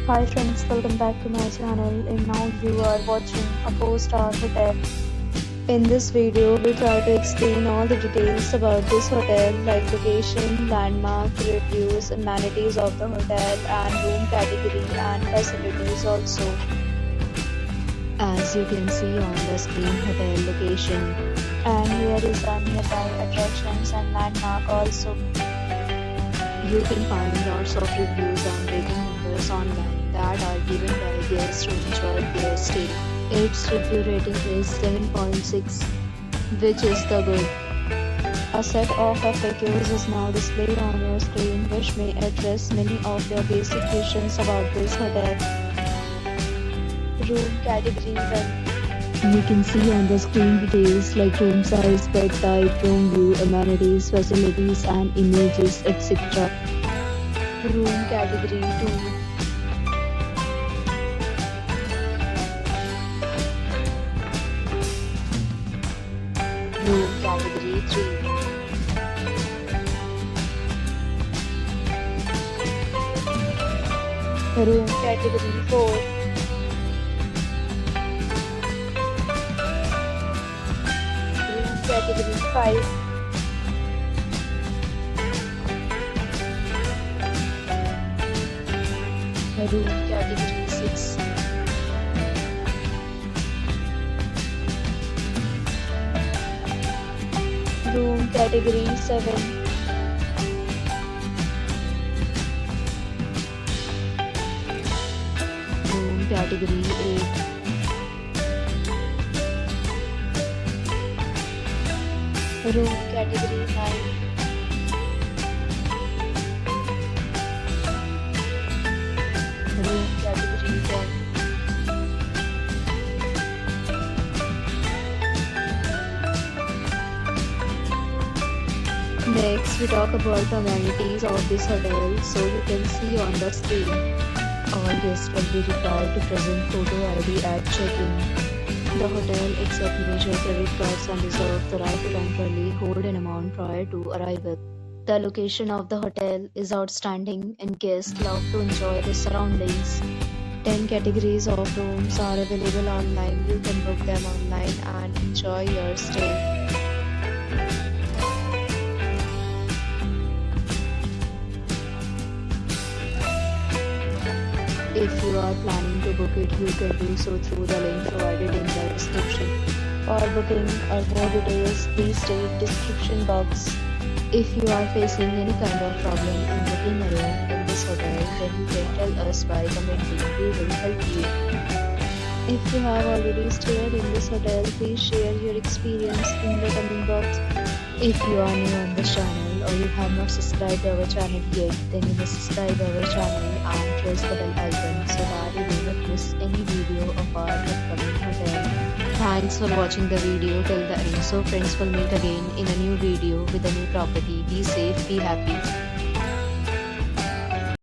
Hi friends, welcome back to my channel, and now you are watching a 4-star hotel. In this video, we try to explain all the details about this hotel like location, landmark, reviews, amenities of the hotel and room category and facilities also. As you can see on the screen, hotel location. And here is the nearby attractions and landmark also. You can find lots of reviews and rating numbers online that are given by guests who enjoy their stay. Its review rating is 7.6, which is the good. A set of FAQs is now displayed on your screen, which may address many of your basic questions about this hotel. Room category 1. You can see on the screen details like room size, bed type, room view, amenities, facilities and images, etc. Room category 2. Room category 3. Room category 4. Room category 5. Room category 6. Room category 7. Room category 8. Room category 9. Room category 10. Next, we talk about the amenities of this hotel, so you can see on the screen. All guests will be required to present photo ID at check-in. The hotel accepts major credit cards and reserves the right to temporarily hold an amount prior to arrival. The location of the hotel is outstanding and guests love to enjoy the surroundings. 10 categories of rooms are available online. You can book them online and enjoy your stay. If you are planning to book it, you can do so through the link provided in the description. For booking or more details, please read description box. If you are facing any kind of problem in booking a room in this hotel, then you can tell us by commenting. We will help you. If you have already stayed in this hotel, please share your experience in the comment box. If you are new on this channel or you have not subscribed our channel yet, then you must subscribe our channel and press the bell icon so that you will not miss any video of our upcoming hotel. Thanks for watching the video till the end. So friends, will meet again in a new video with a new property. Be safe, be happy.